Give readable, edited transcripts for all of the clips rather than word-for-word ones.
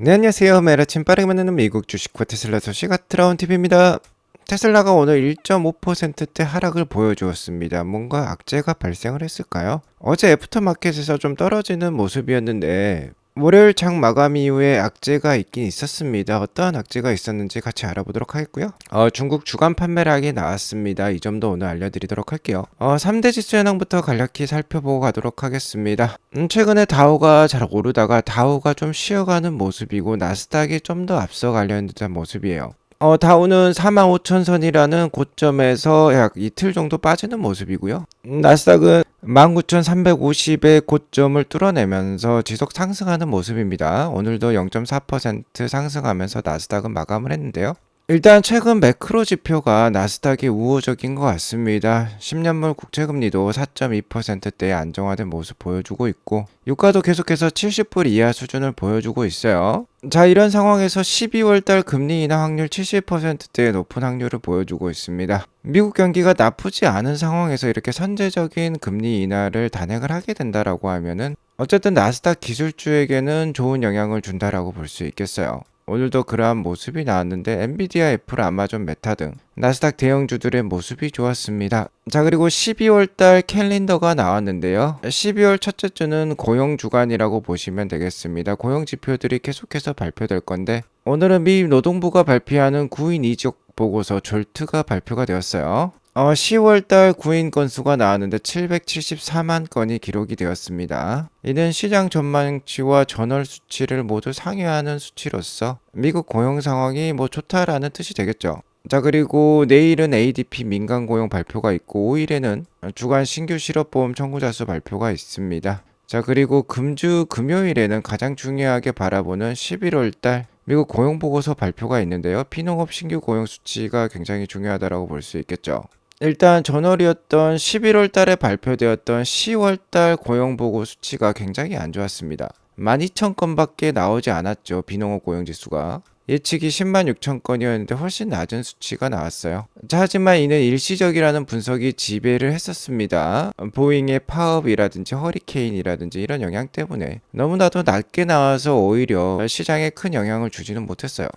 네, 안녕하세요. 매일 아침 빠르게 만나는 미국 주식과 테슬라 소식 아트라운 TV입니다. 테슬라가 오늘 1.5%대 하락을 보여주었습니다. 뭔가 악재가 발생을 했을까요? 어제 애프터마켓에서 좀 떨어지는 모습이었는데 월요일 장 마감 이후에 악재가 있긴 있었습니다. 어떠한 악재가 있었는지 같이 알아보도록 하겠고요. 중국 주간 판매량이 나왔습니다. 이 점도 오늘 알려드리도록 할게요. 3대 지수 현황부터 간략히 살펴보고 가도록 하겠습니다. 최근에 다우가 잘 오르다가 다우가 좀 쉬어가는 모습이고 나스닥이 좀 더 앞서가려는 듯한 모습이에요. 다우는 45,000선이라는 고점에서 약 이틀 정도 빠지는 모습이고요. 나스닥은 19,350의 고점을 뚫어내면서 지속 상승하는 모습입니다. 오늘도 0.4% 상승하면서 나스닥은 마감을 했는데요. 일단 최근 매크로 지표가 나스닥이 우호적인 것 같습니다. 10년물 국채금리도 4.2%대에 안정화된 모습 보여주고 있고 유가도 계속해서 70불 이하 수준을 보여주고 있어요. 자, 이런 상황에서 12월 달 금리 인하 확률 70%대의 높은 확률을 보여주고 있습니다. 미국 경기가 나쁘지 않은 상황에서 이렇게 선제적인 금리 인하를 단행을 하게 된다라고 하면은 어쨌든 나스닥 기술주에게는 좋은 영향을 준다라고 볼 수 있겠어요. 오늘도 그러한 모습이 나왔는데 엔비디아, 애플, 아마존, 메타 등 나스닥 대형주들의 모습이 좋았습니다. 자, 그리고 12월 달 캘린더가 나왔는데요. 12월 첫째 주는 고용 주간이라고 보시면 되겠습니다. 고용 지표들이 계속해서 발표될 건데 오늘은 미 노동부가 발표하는 구인 이적 보고서 졸트가 발표가 되었어요. 10월 달 구인 건수가 나왔는데 774만 건이 기록이 되었습니다. 이는 시장 전망치와 전월 수치를 모두 상회하는 수치로서 미국 고용 상황이 좋다라는 뜻이 되겠죠. 자, 그리고 내일은 ADP 민간 고용 발표가 있고 5일에는 주간 신규 실업보험 청구자 수 발표가 있습니다. 자, 그리고 금요일에는 가장 중요하게 바라보는 11월 달 미국 고용보고서 발표가 있는데요. 피농업 신규 고용 수치가 굉장히 중요하다고 볼 수 있겠죠. 일단 전월이었던 11월 달에 발표되었던 10월 달 고용보고 수치가 굉장히 안 좋았습니다. 12,000건밖에 나오지 않았죠. 비농업 고용지수가. 예측이 10만 6천 건이었는데 훨씬 낮은 수치가 나왔어요. 자, 하지만 이는 일시적이라는 분석이 지배를 했었습니다. 보잉의 파업이라든지 허리케인이라든지 이런 영향 때문에 너무나도 낮게 나와서 오히려 시장에 큰 영향을 주지는 못했어요.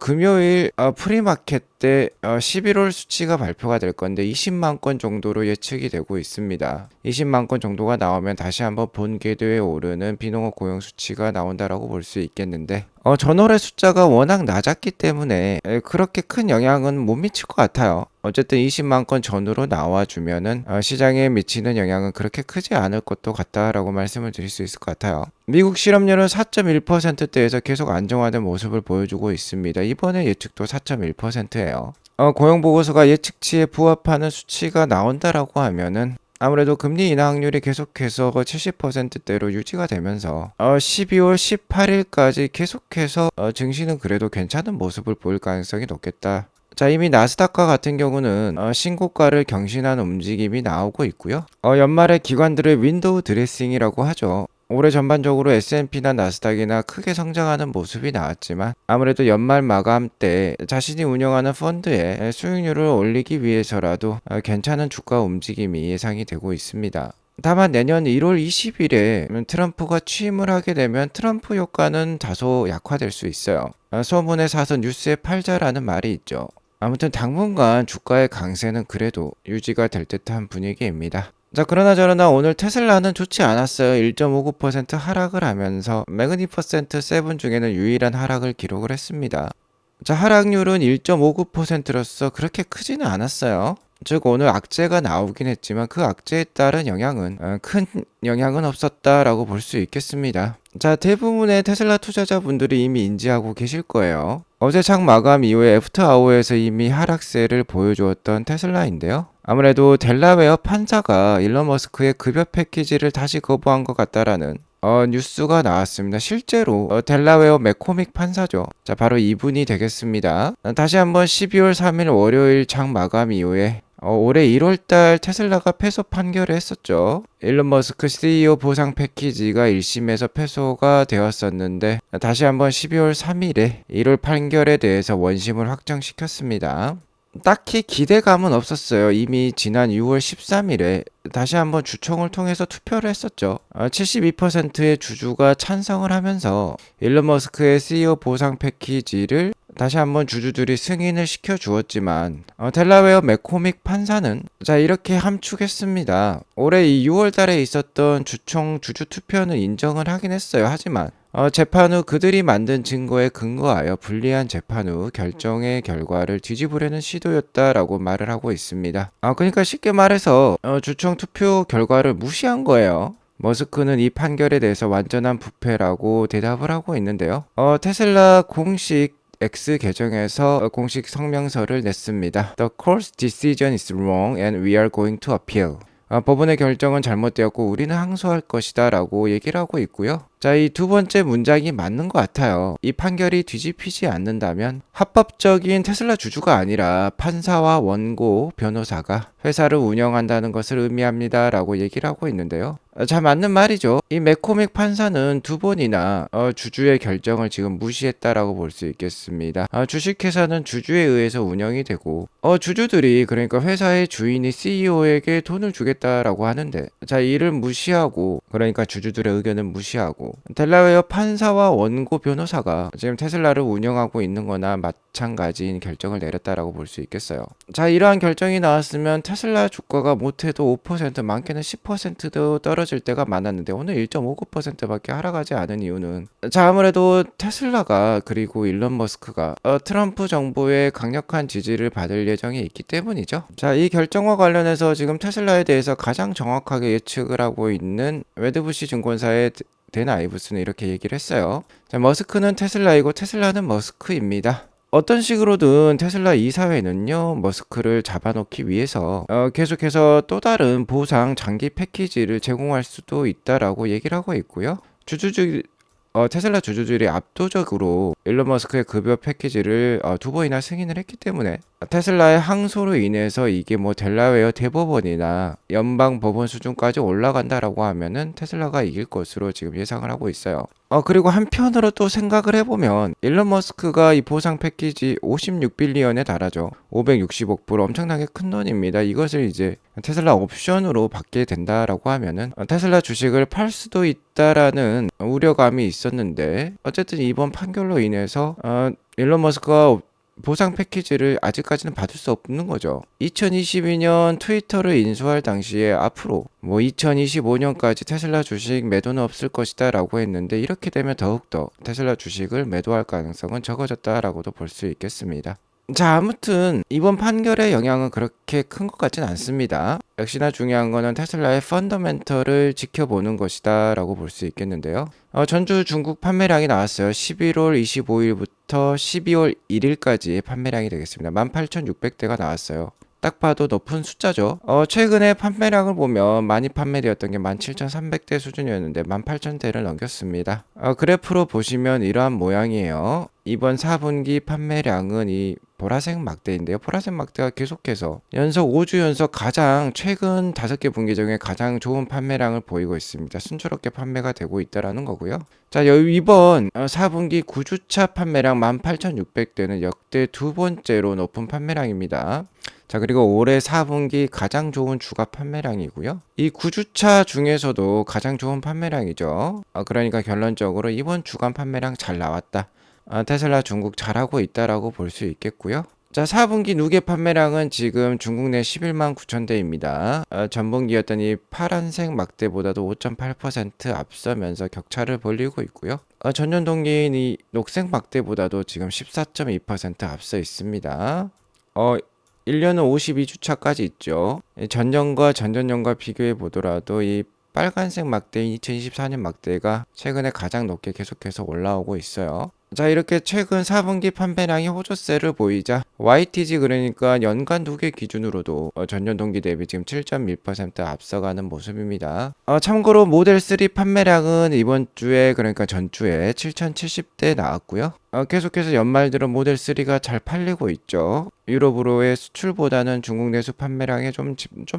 금요일 프리마켓 때 11월 수치가 발표가 될 건데 20만 건 정도로 예측이 되고 있습니다. 20만 건 정도가 나오면 다시 한번 본 궤도에 오르는 비농업 고용 수치가 나온다라고 볼 수 있겠는데 전월의 숫자가 워낙 낮았기 때문에 그렇게 큰 영향은 못 미칠 것 같아요. 어쨌든 20만 건 전후로 나와주면은 시장에 미치는 영향은 그렇게 크지 않을 것도 같다라고 말씀을 드릴 수 있을 것 같아요. 미국 실업률은 4.1%대에서 계속 안정화된 모습을 보여주고 있습니다. 이번에 예측도 4.1%예요. 고용보고서가 예측치에 부합하는 수치가 나온다라고 하면은 아무래도 금리 인하 확률이 계속해서 70%대로 유지가 되면서 12월 18일까지 계속해서 증시는 그래도 괜찮은 모습을 보일 가능성이 높겠다. 자, 이미 나스닥과 같은 경우는 신고가를 경신하는 움직임이 나오고 있고요. 연말에 기관들의 윈도우 드레싱이라고 하죠. 올해 전반적으로 S&P나 나스닥이나 크게 성장하는 모습이 나왔지만 아무래도 연말 마감 때 자신이 운영하는 펀드의 수익률을 올리기 위해서라도 괜찮은 주가 움직임이 예상이 되고 있습니다. 다만 내년 1월 20일에 트럼프가 취임을 하게 되면 트럼프 효과는 다소 약화될 수 있어요. 소문에 사서 뉴스에 팔자라는 말이 있죠. 아무튼 당분간 주가의 강세는 그래도 유지가 될 듯한 분위기입니다. 자, 그러나 저러나 오늘 테슬라는 좋지 않았어요. 1.59% 하락을 하면서 매그니퍼센트 7 중에는 유일한 하락을 기록을 했습니다. 자, 하락률은 1.59%로서 그렇게 크지는 않았어요. 즉 오늘 악재가 나오긴 했지만 그 악재에 따른 영향은 큰 영향은 없었다라고 볼 수 있겠습니다. 자, 대부분의 테슬라 투자자분들이 이미 인지하고 계실 거예요. 어제 장 마감 이후에 애프터아워에서 이미 하락세를 보여주었던 테슬라인데요. 아무래도 델라웨어 판사가 일론 머스크의 급여 패키지를 다시 거부한 것 같다라는 뉴스가 나왔습니다. 실제로 델라웨어 맥코믹 판사죠. 자, 바로 이분이 되겠습니다. 다시 한번 12월 3일 월요일 장 마감 이후에 올해 1월달 테슬라가 패소 판결을 했었죠. 일론 머스크 CEO 보상 패키지가 1심에서 패소가 되었었는데 다시 한번 12월 3일에 1월 판결에 대해서 원심을 확정시켰습니다. 딱히 기대감은 없었어요. 이미 지난 6월 13일에 다시 한번 주총을 통해서 투표를 했었죠. 72%의 주주가 찬성을 하면서 일론 머스크의 CEO 보상 패키지를 다시 한번 주주들이 승인을 시켜 주었지만 델라웨어 맥코믹 판사는 자 이렇게 함축했습니다. 올해 이 6월 달에 있었던 주총 주주 투표는 인정을 하긴 했어요. 하지만 재판 후 그들이 만든 증거에 근거하여 불리한 재판 후 결정의 결과를 뒤집으려는 시도였다라고 말을 하고 있습니다. 그러니까 쉽게 말해서 주총 투표 결과를 무시한 거예요. 머스크는 이 판결에 대해서 완전한 부패라고 대답을 하고 있는데요. 테슬라 공식 X 계정에서 공식 성명서를 냈습니다. The court's decision is wrong and we are going to appeal. 법원의 결정은 잘못되었고 우리는 항소할 것이다 라고 얘기를 하고 있고요. 자, 이 두 번째 문장이 맞는 것 같아요. 이 판결이 뒤집히지 않는다면 합법적인 테슬라 주주가 아니라 판사와 원고, 변호사가 회사를 운영한다는 것을 의미합니다 라고 얘기를 하고 있는데요. 자, 맞는 말이죠. 이 맥코믹 판사는 두 번이나 주주의 결정을 지금 무시했다라고 볼 수 있겠습니다. 주식회사는 주주에 의해서 운영이 되고 주주들이 그러니까 회사의 주인이 CEO에게 돈을 주겠다라고 하는데 자, 이를 무시하고 그러니까 주주들의 의견을 무시하고 델라웨어 판사와 원고 변호사가 지금 테슬라를 운영하고 있는 거나 마찬가지인 결정을 내렸다라고 볼 수 있겠어요. 자, 이러한 결정이 나왔으면 테슬라 주가가 못해도 5% 많게는 10%도 떨어질 때가 많았는데 오늘 1.59%밖에 하락하지 않은 이유는 자, 아무래도 테슬라가 그리고 일론 머스크가 트럼프 정부의 강력한 지지를 받을 예정이 있기 때문이죠. 자, 이 결정과 관련해서 지금 테슬라에 대해서 가장 정확하게 예측을 하고 있는 웨드부시 증권사의 댄 아이브스는 이렇게 얘기를 했어요. 자, 머스크는 테슬라이고 테슬라는 머스크입니다. 어떤 식으로든 테슬라 이사회는요 머스크를 잡아놓기 위해서 계속해서 또 다른 보상 장기 패키지를 제공할 수도 있다라고 얘기를 하고 있고요. 테슬라 주주들이 압도적으로 일론 머스크의 급여 패키지를 두 번이나 승인을 했기 때문에 테슬라의 항소로 인해서 이게 뭐 델라웨어 대법원이나 연방 법원 수준까지 올라간다라고 하면은 테슬라가 이길 것으로 지금 예상을 하고 있어요. 그리고 한편으로 또 생각을 해보면 일론 머스크가 이 보상 패키지 56빌리언에 달하죠. 560억 불 엄청나게 큰 돈입니다. 이것을 이제 테슬라 옵션으로 받게 된다라고 하면은 테슬라 주식을 팔 수도 있다라는 우려감이 있었는데 어쨌든 이번 판결로 인해서 일론 머스크가 보상 패키지를 아직까지는 받을 수 없는 거죠. 2022년 트위터를 인수할 당시에 앞으로 뭐 2025년까지 테슬라 주식 매도는 없을 것이다 라고 했는데 이렇게 되면 더욱더 테슬라 주식을 매도할 가능성은 적어졌다라고도 볼 수 있겠습니다. 자, 아무튼 이번 판결의 영향은 그렇게 큰 것 같진 않습니다. 역시나 중요한 거는 테슬라의 펀더멘털을 지켜보는 것이다 라고 볼 수 있겠는데요. 전주 중국 판매량이 나왔어요. 11월 25일부터 12월 1일까지의 판매량이 되겠습니다. 18,600대가 나왔어요. 딱 봐도 높은 숫자죠. 최근에 판매량을 보면 많이 판매되었던 게 17,300대 수준이었는데 18,000대를 넘겼습니다. 그래프로 보시면 이러한 모양이에요. 이번 4분기 판매량은 이 보라색 막대인데요. 보라색 막대가 계속해서 연속 5주 연속 가장 최근 5개 분기 중에 가장 좋은 판매량을 보이고 있습니다. 순조롭게 판매가 되고 있다라는 거고요. 자, 이번 4분기 9주차 판매량 18,600대는 역대 두 번째로 높은 판매량입니다. 자, 그리고 올해 4분기 가장 좋은 주가 판매량이고요. 이 9주차 중에서도 가장 좋은 판매량이죠. 그러니까 결론적으로 이번 주간 판매량 잘 나왔다. 테슬라 중국 잘하고 있다라고 볼 수 있겠고요. 자, 4분기 누계 판매량은 지금 중국 내 11만 9천 대입니다. 전분기였던 이 파란색 막대보다도 5.8% 앞서면서 격차를 벌리고 있고요. 전년 동기인 이 녹색 막대보다도 지금 14.2% 앞서 있습니다. 1년은 52주차까지 있죠. 전년과 전전년과 비교해 보더라도 이 빨간색 막대인 2024년 막대가 최근에 가장 높게 계속해서 올라오고 있어요. 자, 이렇게 최근 4분기 판매량이 호조세를 보이자 YTG 그러니까 연간 두개 기준으로도 전년 동기 대비 지금 7.1% 앞서가는 모습입니다. 참고로 모델 3 판매량은 이번 주에 그러니까 전주에 7,070대 나왔고요. 계속해서 연말 들어 모델 3가 잘 팔리고 있죠. 유럽으로의 수출보다는 중국 내수 판매량에 좀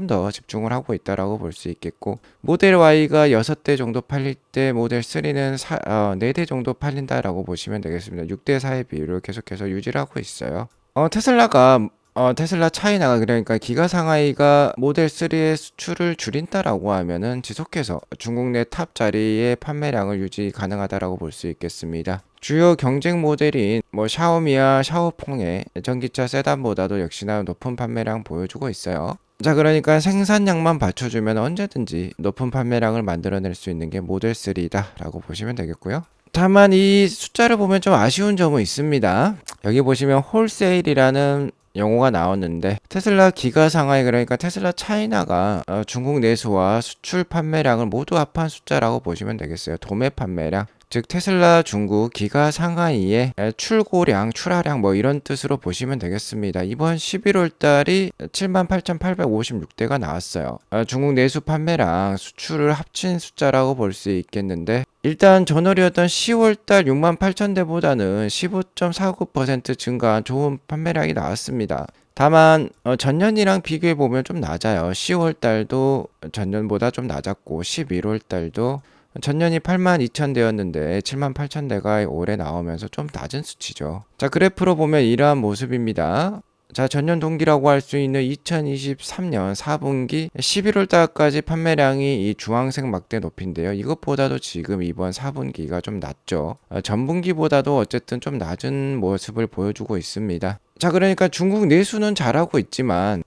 더 집중을 하고 있다라고 볼 수 있겠고 모델 Y가 6대 정도 팔릴 때 모델 3는 4대 정도 팔린다라고 보시면 되겠습니다. 6대 4의 비율을 계속해서 유지를 하고 있어요. 테슬라가 테슬라 차이나가 그러니까 기가 상하이가 모델 3의 수출을 줄인다라고 하면은 지속해서 중국 내 탑 자리의 판매량을 유지 가능하다라고 볼 수 있겠습니다. 주요 경쟁 모델인 뭐 샤오미와 샤오퐁의 전기차 세단보다도 역시나 높은 판매량 보여주고 있어요. 자, 그러니까 생산량만 받쳐주면 언제든지 높은 판매량을 만들어낼 수 있는 게 모델 3다라고 보시면 되겠고요. 다만 이 숫자를 보면 좀 아쉬운 점은 있습니다. 여기 보시면 홀세일이라는 용어가 나왔는데 테슬라 기가 상하이 그러니까 테슬라 차이나가 중국 내수와 수출 판매량을 모두 합한 숫자라고 보시면 되겠어요. 도매 판매량. 즉 테슬라 중국 기가 상하이의 출고량, 출하량 뭐 이런 뜻으로 보시면 되겠습니다. 이번 11월 달이 78,856대가 나왔어요. 중국 내수 판매량, 수출을 합친 숫자라고 볼 수 있겠는데 일단 전월이었던 10월 달 68,000대보다는 15.49% 증가한 좋은 판매량이 나왔습니다. 다만 전년이랑 비교해 보면 좀 낮아요. 10월 달도 전년보다 좀 낮았고 11월 달도 전년이 82,000대였는데 78,000대가 올해 나오면서 좀 낮은 수치죠. 자, 그래프로 보면 이러한 모습입니다. 자, 전년 동기라고 할 수 있는 2023년 4분기 11월 달까지 판매량이 이 주황색 막대 높이인데요. 이것보다도 지금 이번 4분기가 좀 낮죠. 전분기보다도 어쨌든 좀 낮은 모습을 보여주고 있습니다. 자, 그러니까 중국 내수는 잘하고 있지만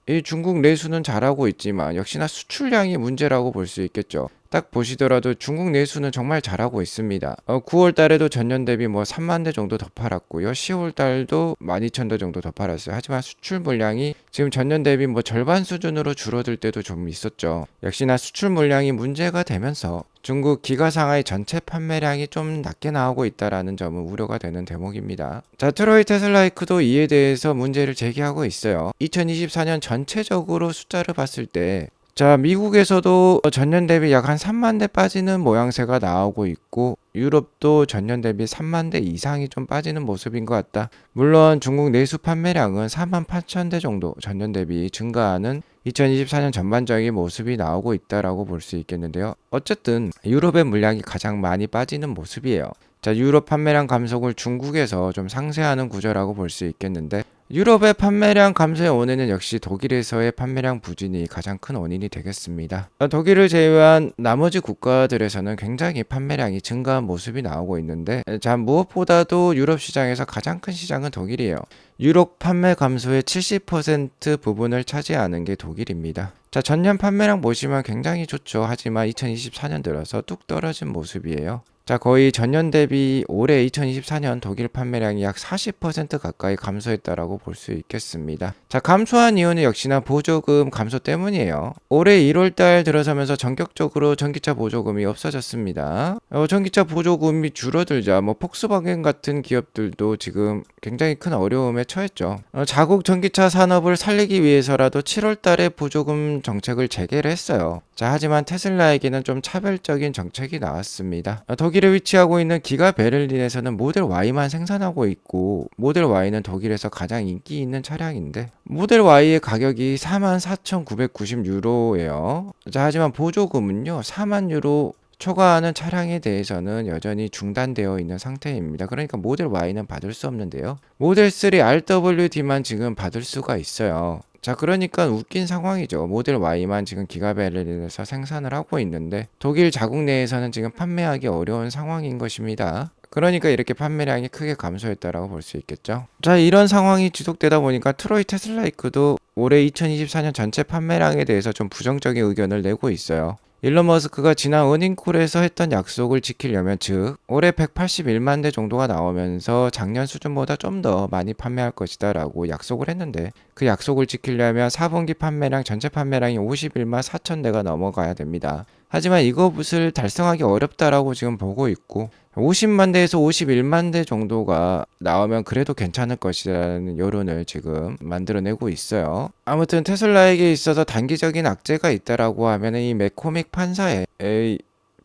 역시나 수출량이 문제라고 볼 수 있겠죠. 딱 보시더라도 중국 내수는 정말 잘하고 있습니다. 9월 달에도 전년 대비 뭐 3만 대 정도 더 팔았고요. 10월 달도 12,000대 정도 더 팔았어요. 하지만 수출 물량이 지금 전년 대비 뭐 절반 수준으로 줄어들 때도 좀 있었죠. 역시나 수출 물량이 문제가 되면서 중국 기가상하이 전체 판매량이 좀 낮게 나오고 있다라는 점은 우려가 되는 대목입니다. 자, 트로이 테슬라이크도 이에 대해서 문제를 제기하고 있어요. 2024년 전체적으로 숫자를 봤을 때 자, 미국에서도 전년 대비 약 한 3만 대 빠지는 모양새가 나오고 있고 유럽도 전년 대비 3만 대 이상이 좀 빠지는 모습인 것 같다. 물론 중국 내수 판매량은 4만 8천 대 정도 전년 대비 증가하는 2024년 전반적인 모습이 나오고 있다라고 볼 수 있겠는데요. 어쨌든 유럽의 물량이 가장 많이 빠지는 모습이에요. 자, 유럽 판매량 감속을 중국에서 좀 상쇄하는 구조라고 볼 수 있겠는데 유럽의 판매량 감소의 원인은 역시 독일에서의 판매량 부진이 가장 큰 원인이 되겠습니다. 독일을 제외한 나머지 국가들에서는 굉장히 판매량이 증가한 모습이 나오고 있는데 자, 무엇보다도 유럽 시장에서 가장 큰 시장은 독일이에요. 유럽 판매 감소의 70% 부분을 차지하는 게 독일입니다. 자, 전년 판매량 보시면 굉장히 좋죠. 하지만 2024년 들어서 뚝 떨어진 모습이에요. 자, 거의 전년 대비 올해 2024년 독일 판매량이 약 40% 가까이 감소했다라고 볼 수 있겠습니다. 자, 감소한 이유는 역시나 보조금 감소 때문이에요. 올해 1월달 들어서면서 전격적으로 전기차 보조금이 없어졌습니다. 전기차 보조금이 줄어들자 뭐 폭스바겐 같은 기업들도 지금 굉장히 큰 어려움에 처했죠. 자국 전기차 산업을 살리기 위해서라도 7월달에 보조금 정책을 재개를 했어요. 자, 하지만 테슬라에게는 좀 차별적인 정책이 나왔습니다. 독일에 위치하고 있는 기가 베를린에서는 모델 Y만 생산하고 있고 모델 Y는 독일에서 가장 인기 있는 차량인데 모델 Y의 가격이 44,990유로예요. 자, 하지만 보조금은요 4만 유로 초과하는 차량에 대해서는 여전히 중단되어 있는 상태입니다. 그러니까 모델 Y는 받을 수 없는데요. 모델 3 RWD만 지금 받을 수가 있어요. 자, 그러니까 웃긴 상황이죠. 모델 Y만 지금 기가베를린에서 생산을 하고 있는데 독일 자국 내에서는 지금 판매하기 어려운 상황인 것입니다. 그러니까 이렇게 판매량이 크게 감소했다라고 볼 수 있겠죠. 자, 이런 상황이 지속되다 보니까 트로이 테슬라이크도 올해 2024년 전체 판매량에 대해서 좀 부정적인 의견을 내고 있어요. 일론 머스크가 지난 어닝콜에서 했던 약속을 지키려면 즉 올해 181만 대 정도가 나오면서 작년 수준보다 좀 더 많이 판매할 것이다 라고 약속을 했는데 그 약속을 지키려면 4분기 판매량 전체 판매량이 51만 4천 대가 넘어가야 됩니다. 하지만 이것을 달성하기 어렵다라고 지금 보고 있고 50만 대에서 51만 대 정도가 나오면 그래도 괜찮을 것이라는 여론을 지금 만들어내고 있어요. 아무튼 테슬라에게 있어서 단기적인 악재가 있다라고 하면 이 맥코믹 판사의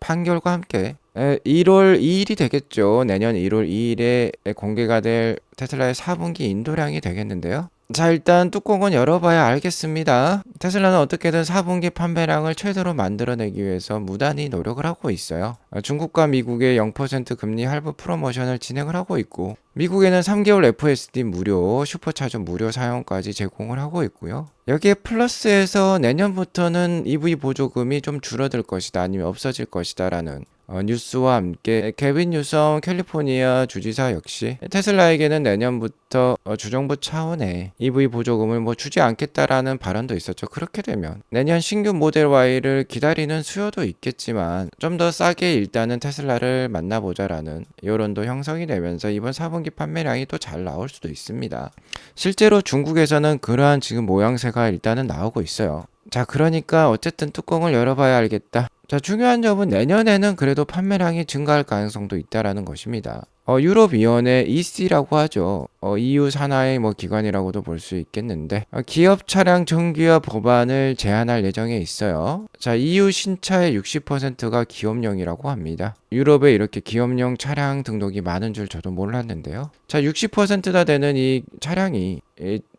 판결과 함께 1월 2일이 되겠죠. 내년 1월 2일에 공개가 될 테슬라의 4분기 인도량이 되겠는데요. 자, 일단 뚜껑은 열어봐야 알겠습니다. 테슬라는 어떻게든 4분기 판매량을 최대로 만들어내기 위해서 무단히 노력을 하고 있어요. 중국과 미국의 0% 금리 할부 프로모션을 진행을 하고 있고, 미국에는 3개월 FSD 무료, 슈퍼차저 무료 사용까지 제공을 하고 있고요. 여기에 플러스해서 내년부터는 EV 보조금이 좀 줄어들 것이다, 아니면 없어질 것이다 라는 뉴스와 함께 케빈 뉴섬 캘리포니아 주지사 역시 테슬라에게는 내년부터 주정부 차원의 EV 보조금을 주지 않겠다라는 발언도 있었죠. 그렇게 되면 내년 신규 모델 Y를 기다리는 수요도 있겠지만 좀 더 싸게 일단은 테슬라를 만나보자라는 여론도 형성이 되면서 이번 4분기 판매량이 또 잘 나올 수도 있습니다. 실제로 중국에서는 그러한 지금 모양새가 일단은 나오고 있어요. 자, 그러니까 어쨌든 뚜껑을 열어봐야 알겠다. 자, 중요한 점은 내년에는 그래도 판매량이 증가할 가능성도 있다라는 것입니다. 유럽위원회 EC라고 하죠. EU 산하의 기관이라고도 볼 수 있겠는데, 기업 차량 정규화 법안을 제안할 예정에 있어요. 자, EU 신차의 60%가 기업용이라고 합니다. 유럽에 이렇게 기업용 차량 등록이 많은 줄 저도 몰랐는데요. 자, 60%나 되는 이 차량이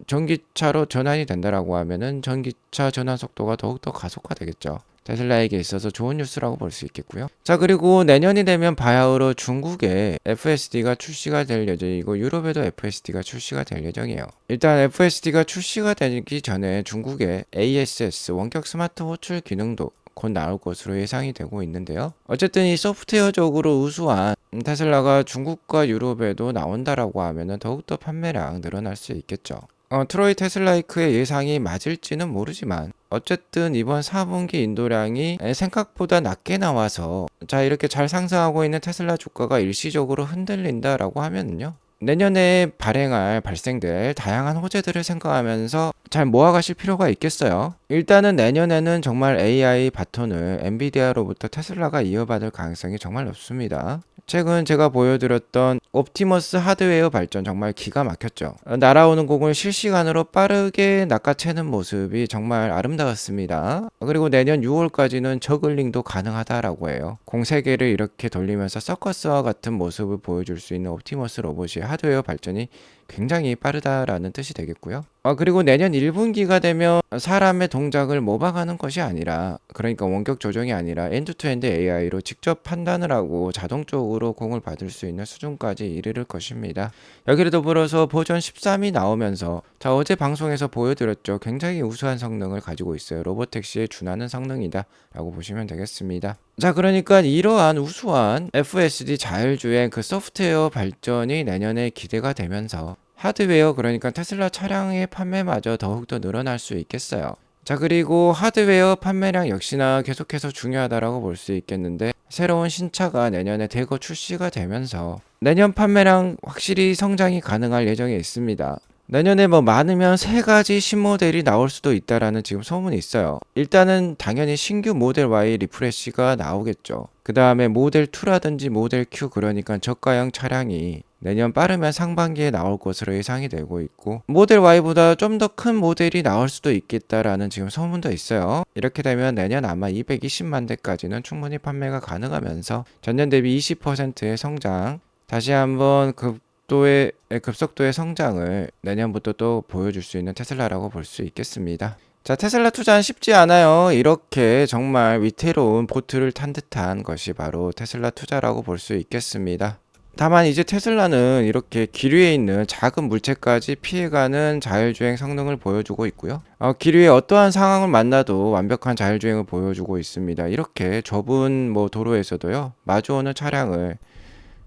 전기차로 전환이 된다라고 하면은 전기차 전환 속도가 더욱더 가속화되겠죠. 테슬라에게 있어서 좋은 뉴스라고 볼 수 있겠고요. 자, 그리고 내년이 되면 바야흐로 중국에 FSD가 출시가 될 예정이고 유럽에도 FSD가 출시가 될 예정이에요. 일단 FSD가 출시가 되기 전에 중국에 ASS 원격 스마트 호출 기능도 곧 나올 것으로 예상이 되고 있는데요. 어쨌든 이 소프트웨어적으로 우수한 테슬라가 중국과 유럽에도 나온다라고 하면은 더욱더 판매량 늘어날 수 있겠죠. 트로이 테슬라이크의 예상이 맞을지는 모르지만 어쨌든 이번 4분기 인도량이 생각보다 낮게 나와서 자, 이렇게 잘 상승하고 있는 테슬라 주가가 일시적으로 흔들린다라고 하면은요, 내년에 발생될 다양한 호재들을 생각하면서 잘 모아가실 필요가 있겠어요. 일단은 내년에는 정말 AI 바톤을 엔비디아로부터 테슬라가 이어받을 가능성이 정말 높습니다. 최근 제가 보여드렸던 옵티머스 하드웨어 발전 정말 기가 막혔죠. 날아오는 공을 실시간으로 빠르게 낚아채는 모습이 정말 아름다웠습니다. 그리고 내년 6월까지는 저글링도 가능하다라고 해요. 공 3개를 이렇게 돌리면서 서커스와 같은 모습을 보여줄 수 있는 옵티머스 로봇이 하드웨어 발전이 굉장히 빠르다라는 뜻이 되겠고요. 그리고 내년 1분기가 되면 사람의 동작을 모방하는 것이 아니라, 그러니까 원격 조정이 아니라 엔드투엔드 AI로 직접 판단을 하고 자동적으로 공을 받을 수 있는 수준까지 이르를 것입니다. 여기를 더불어서 버전 13이 나오면서, 자, 어제 방송에서 보여드렸죠. 굉장히 우수한 성능을 가지고 있어요. 로보택시에 준하는 성능이다 라고 보시면 되겠습니다. 자, 그러니까 이러한 우수한 FSD 자율주행 그 소프트웨어 발전이 내년에 기대가 되면서 하드웨어, 그러니까 테슬라 차량의 판매마저 더욱더 늘어날 수 있겠어요. 자, 그리고 하드웨어 판매량 역시나 계속해서 중요하다라고 볼 수 있겠는데, 새로운 신차가 내년에 대거 출시가 되면서 내년 판매량 확실히 성장이 가능할 예정에 있습니다. 내년에 많으면 3가지 신모델이 나올 수도 있다라는 지금 소문이 있어요. 일단은 당연히 신규 모델 Y 리프레시가 나오겠죠. 그 다음에 모델 2라든지 모델 Q, 그러니까 저가형 차량이 내년 빠르면 상반기에 나올 것으로 예상이 되고 있고, 모델 Y보다 좀 더 큰 모델이 나올 수도 있겠다라는 지금 소문도 있어요. 이렇게 되면 내년 아마 220만 대까지는 충분히 판매가 가능하면서 전년 대비 20%의 성장, 다시 한번 급속도의 성장을 내년부터 또 보여줄 수 있는 테슬라라고 볼 수 있겠습니다. 자, 테슬라 투자는 쉽지 않아요. 이렇게 정말 위태로운 보트를 탄 듯한 것이 바로 테슬라 투자라고 볼 수 있겠습니다. 다만 이제 테슬라는 이렇게 길 위에 있는 작은 물체까지 피해가는 자율주행 성능을 보여주고 있고요. 길 위에 어떠한 상황을 만나도 완벽한 자율주행을 보여주고 있습니다. 이렇게 좁은 도로에서도요, 마주오는 차량을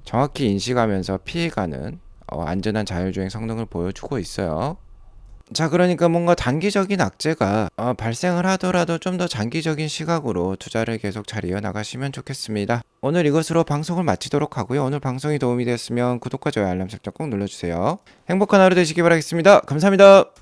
정확히 인식하면서 피해가는 안전한 자율주행 성능을 보여주고 있어요. 자, 그러니까 뭔가 단기적인 악재가 발생을 하더라도 좀 더 장기적인 시각으로 투자를 계속 잘 이어나가시면 좋겠습니다. 오늘 이것으로 방송을 마치도록 하고요. 오늘 방송이 도움이 되었으면 구독과 좋아요, 알람 설정 꼭 눌러주세요. 행복한 하루 되시기 바라겠습니다. 감사합니다.